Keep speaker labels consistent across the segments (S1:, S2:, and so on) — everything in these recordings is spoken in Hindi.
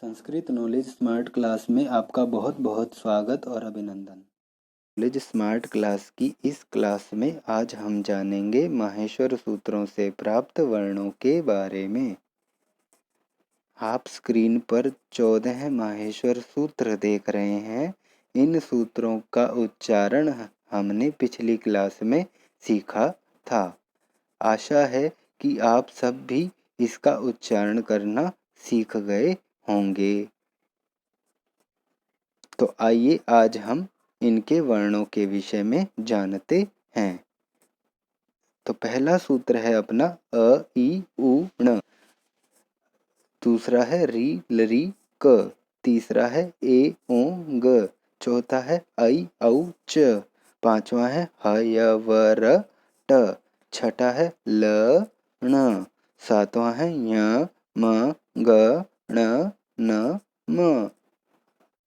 S1: संस्कृत नॉलेज स्मार्ट क्लास में आपका बहुत बहुत स्वागत और अभिनंदन। नॉलेज स्मार्ट क्लास की इस क्लास में आज हम जानेंगे माहेश्वर सूत्रों से प्राप्त वर्णों के बारे में। आप स्क्रीन पर 14 माहेश्वर सूत्र देख रहे हैं। इन सूत्रों का उच्चारण हमने पिछली क्लास में सीखा था। आशा है कि आप सब भी इसका उच्चारण करना सीख गए होंगे। तो आइए आज हम इनके वर्णों के विषय में जानते हैं। तो पहला सूत्र है अपना अ ई उ ण, दूसरा है री लरी क, तीसरा है ए ओ ग, चौथा है ऐ औ च, पांचवा है ह य व र ट, छठा है ल ण, सातवां है य म ग ण न म,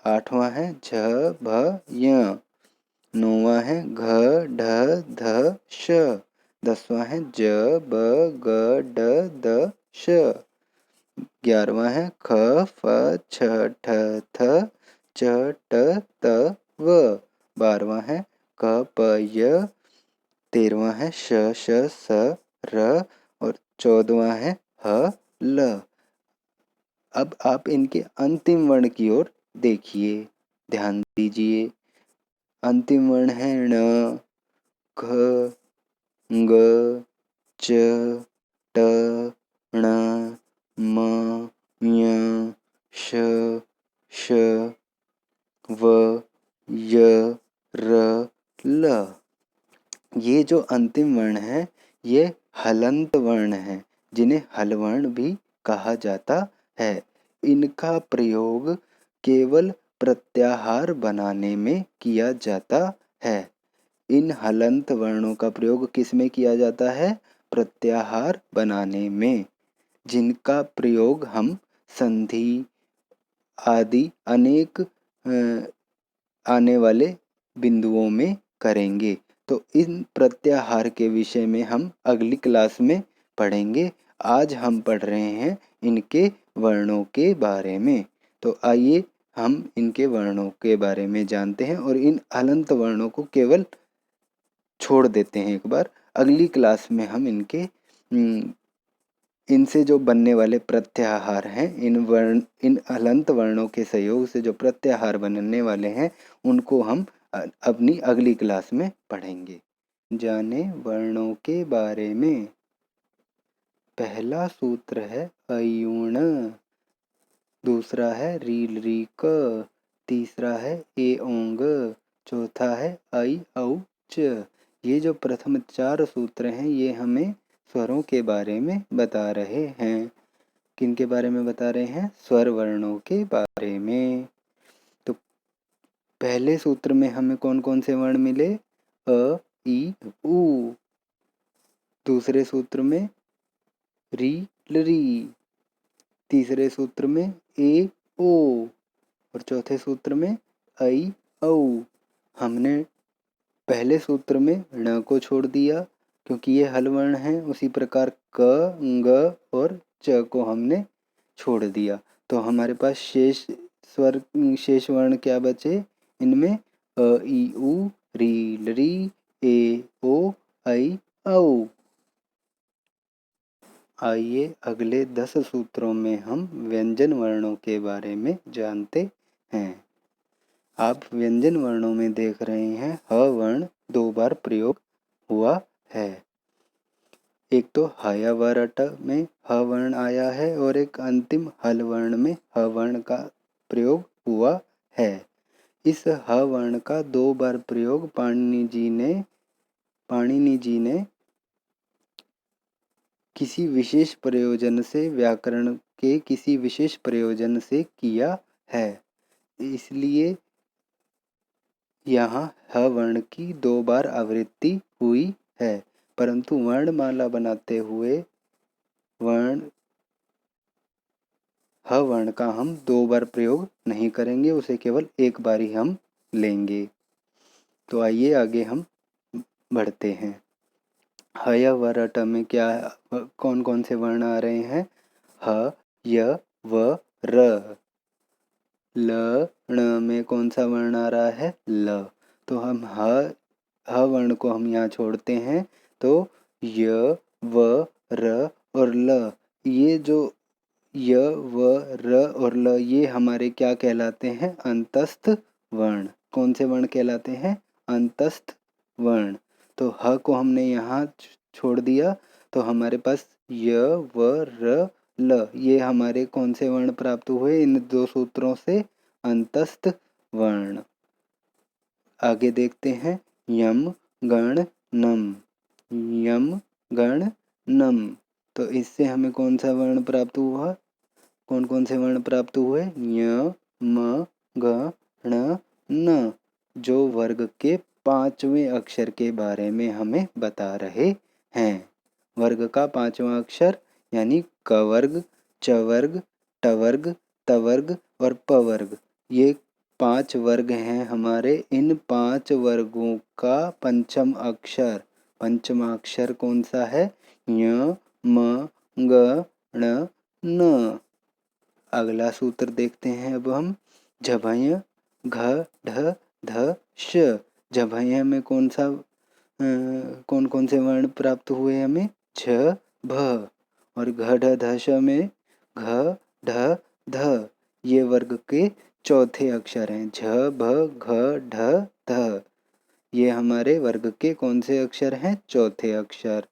S1: आठवां है झ भ य, नौवां है घ ढ ध श, दसवां है ज ब ग ड द श, 11वां है ख फ छ ठ थ च ट त व, 12वां है क प य, 13वां है श श स र और 14वां है ह ल। अब आप इनके अंतिम वर्ण की ओर देखिए, ध्यान दीजिए। अंतिम वर्ण है ण, घ, ङ, च, ट, ण, म, ञ, श, श, व, य, र, ल। ये जो अंतिम वर्ण है ये हलंत वर्ण है, जिन्हें हल वर्ण भी कहा जाता है। इनका प्रयोग केवल प्रत्याहार बनाने में किया जाता है। इन हलंत वर्णों का प्रयोग किस में किया जाता है? प्रत्याहार बनाने में, जिनका प्रयोग हम संधि आदि अनेक आने वाले बिंदुओं में करेंगे। तो इन प्रत्याहार के विषय में हम अगली क्लास में पढ़ेंगे। आज हम पढ़ रहे हैं इनके वर्णों के बारे में। तो आइए हम इनके वर्णों के बारे में जानते हैं और इन हलंत वर्णों को केवल छोड़ देते हैं एक बार। अगली क्लास में हम इनसे जो बनने वाले प्रत्याहार हैं, इन हलंत वर्णों के सहयोग से जो प्रत्याहार बनने वाले हैं उनको हम अपनी अगली क्लास में पढ़ेंगे। जाने वर्णों के बारे में। पहला सूत्र है अयूण, दूसरा है रील री क, तीसरा है ए ओंग, चौथा है ऐ औ च। ये जो प्रथम 4 सूत्र हैं ये हमें स्वरों के बारे में बता रहे हैं। किन के बारे में बता रहे हैं? स्वर वर्णों के बारे में। तो पहले सूत्र में हमें कौन कौन से वर्ण मिले? अ ई उ, दूसरे सूत्र में री लरी, तीसरे सूत्र में ए ओ और चौथे सूत्र में ऐ औ। हमने पहले सूत्र में ण को छोड़ दिया क्योंकि ये हल वर्ण है। उसी प्रकार क, ङ और च को हमने छोड़ दिया। तो हमारे पास शेष वर्ण क्या बचे? इनमें अ ई उ, री लरी, ए ओ, ऐ औ। आइए अगले 10 सूत्रों में हम व्यंजन वर्णों के बारे में जानते हैं। आप व्यंजन वर्णों में देख रहे हैं ह वर्ण 2 बार प्रयोग हुआ है। एक तो हय व रट में ह वर्ण आया है और एक अंतिम हल वर्ण में ह वर्ण का प्रयोग हुआ है। इस ह वर्ण का 2 बार प्रयोग पाणिनि जी ने किसी विशेष प्रयोजन से, व्याकरण के किसी विशेष प्रयोजन से किया है। इसलिए यहाँ ह वर्ण की 2 बार आवृत्ति हुई है, परंतु वर्णमाला बनाते हुए ह वर्ण का हम 2 बार प्रयोग नहीं करेंगे, उसे केवल एक बार ही हम लेंगे। तो आइए आगे हम बढ़ते हैं। हय व रट में क्या कौन कौन से वर्ण आ रहे हैं? ह, य, व, र। ल ण में कौन सा वर्ण आ रहा है? ल। तो हम ह वर्ण को हम यहाँ छोड़ते हैं तो य व र और ल, ये जो य व र और ल ये हमारे क्या कहलाते हैं? अंतस्थ वर्ण। कौन से वर्ण कहलाते हैं? अंतस्थ वर्ण। तो ह को हमने यहाँ छोड़ दिया तो हमारे पास य व र ल ये हमारे कौन से वर्ण प्राप्त हुए इन दो सूत्रों से? अंतस्थ वर्ण। आगे देखते हैं यम गण नम। यम गण नम, तो इससे हमें कौन सा वर्ण प्राप्त हुआ? कौन कौन से वर्ण प्राप्त हुए? य म ग ण न, जो वर्ग के 5वें अक्षर के बारे में हमें बता रहे हैं। वर्ग का 5वां अक्षर यानी क वर्ग, च वर्ग, ट वर्ग, त वर्ग और प वर्ग, ये 5 वर्ग हैं हमारे। इन 5 वर्गों का पंचमा अक्षर कौन सा है? य म ग ण न। अगला सूत्र देखते हैं अब हम। झभय घ ढ ध श। झभय में कौन कौन से वर्ण प्राप्त हुए हमें? झ भ। और घ ढ ध श में घ ढ ध, ये वर्ग के चौथे अक्षर हैं। झ भ घ ढ ध, ये हमारे वर्ग के कौन से अक्षर हैं? चौथे अक्षर।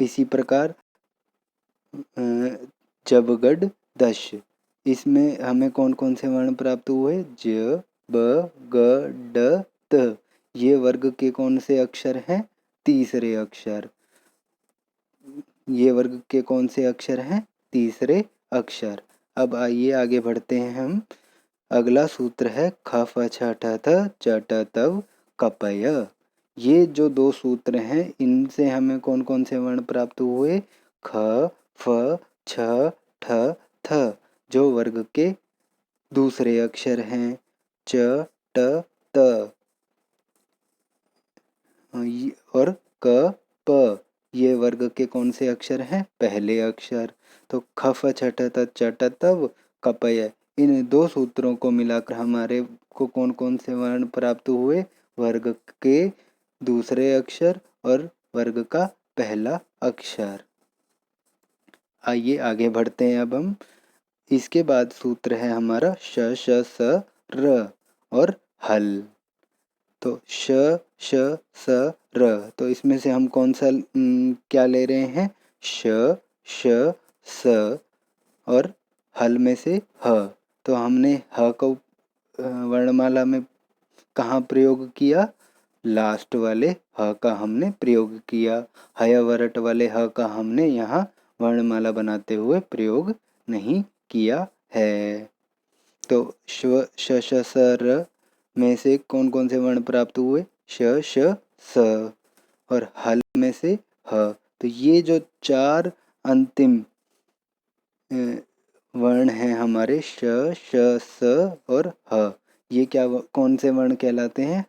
S1: इसी प्रकार जबगढ़ दश, इसमें हमें कौन कौन से वर्ण प्राप्त हुए? ज ब ग ड त, ये वर्ग के कौन से अक्षर हैं? तीसरे अक्षर। ये वर्ग के कौन से अक्षर हैं? तीसरे अक्षर। अब आइए आगे बढ़ते हैं हम। अगला सूत्र है ख फ छ ठ थ च ट तव कपय। ये जो दो सूत्र हैं इनसे हमें कौन कौन से वर्ण प्राप्त हुए? ख फ छ ठ थ, जो वर्ग के दूसरे अक्षर हैं। च ट त और क प, ये वर्ग के कौन से अक्षर हैं? पहले अक्षर। तो ख फ छ ठ त च ट तव कपय, इन दो सूत्रों को मिलाकर हमारे को कौन कौन से वर्ण प्राप्त हुए? वर्ग के दूसरे अक्षर और वर्ग का पहला अक्षर। आइए आगे बढ़ते हैं अब हम। इसके बाद सूत्र है हमारा श श स र और हल। तो श श स र, तो इसमें से हम कौन सा क्या ले रहे हैं? श श स और हल में से ह। तो हमने ह को वर्णमाला में कहाँ प्रयोग किया? लास्ट वाले ह का हमने प्रयोग किया। हयवरट वाले ह का हमने यहाँ वर्णमाला बनाते हुए प्रयोग नहीं किया है। तो श श स र में से कौन कौन से वर्ण प्राप्त हुए? श श स और हल में से ह। तो ये जो 4 अंतिम वर्ण हैं हमारे श श स और ह, ये क्या कौन से वर्ण कहलाते हैं?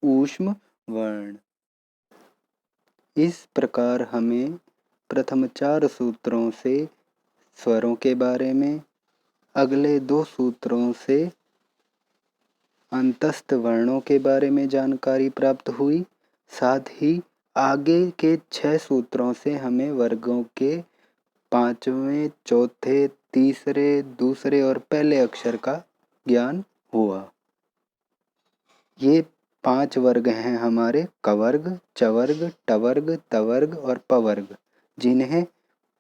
S1: ऊष्म वर्ण। इस प्रकार हमें प्रथम 4 सूत्रों से स्वरों के बारे में, अगले 2 सूत्रों से अंतस्थ वर्णों के बारे में जानकारी प्राप्त हुई। साथ ही आगे के 6 सूत्रों से हमें वर्गों के 5वें, चौथे, तीसरे, दूसरे और पहले अक्षर का ज्ञान हुआ। ये 5 वर्ग हैं हमारे क वर्ग, च वर्ग, ट वर्ग, त वर्ग और प वर्ग, जिन्हें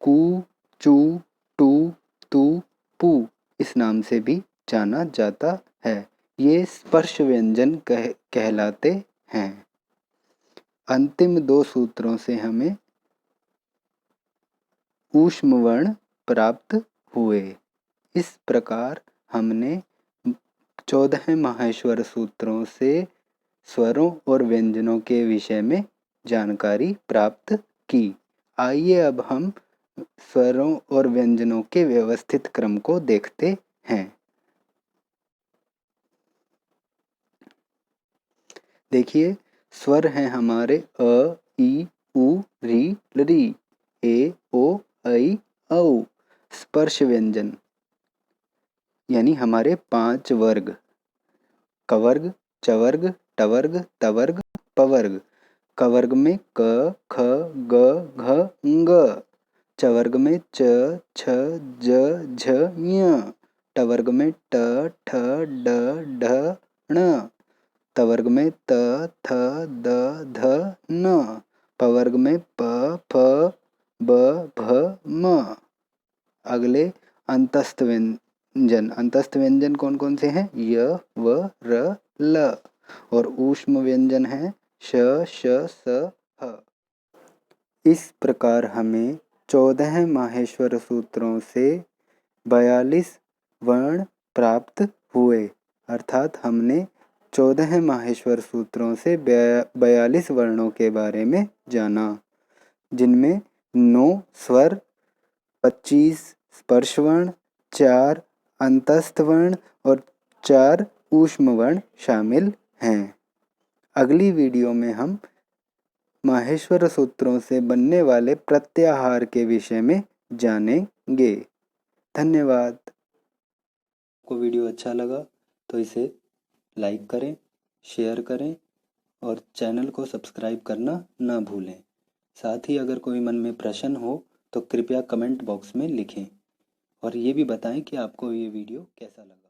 S1: कु, चु, टू, तू, पू इस नाम से भी जाना जाता है। ये स्पर्श व्यंजन कहलाते हैं। अंतिम 2 सूत्रों से हमें ऊष्म वर्ण प्राप्त हुए। इस प्रकार हमने 14 माहेश्वर सूत्रों से स्वरों और व्यंजनों के विषय में जानकारी प्राप्त की। आइए अब हम स्वरों और व्यंजनों के व्यवस्थित क्रम को देखते हैं। देखिए, स्वर हैं हमारे अ, ई, उ, री, री, ए, ओ, ऐ, औ। स्पर्श व्यंजन यानी हमारे 5 वर्ग, कवर्ग, चवर्ग, टवर्ग, तवर्ग, पवर्ग। कवर्ग में क, ख, ग, घ, ङ। चवर्ग में च, छ, ज, झ, ञ। टवर्ग में ट, ठ, ड, ढ, ण। तवर्ग में त, थ, द, ध, न। पवर्ग में प, फ, ब, भ, म। अगले अंतस्थ व्यंजन। अंतस्थ व्यंजन कौन कौन से हैं? य, व, र, ल। और ऊष्म व्यंजन है श, श, स, ह। इस प्रकार हमें 14 माहेश्वर सूत्रों से 42 वर्ण प्राप्त हुए। अर्थात हमने 14 माहेश्वर सूत्रों से 42 वर्णों के बारे में जाना, जिनमें 9 स्वर, 25 स्पर्श वर्ण, 4 अंतस्थ वर्ण और 4 ऊष्म वर्ण शामिल हैं। अगली वीडियो में हम माहेश्वर सूत्रों से बनने वाले प्रत्याहार के विषय में जानेंगे। धन्यवाद। आपको वीडियो अच्छा लगा तो इसे लाइक करें, शेयर करें और चैनल को सब्सक्राइब करना ना भूलें। साथ ही अगर कोई मन में प्रश्न हो तो कृपया कमेंट बॉक्स में लिखें और ये भी बताएं कि आपको ये वीडियो कैसा लगा।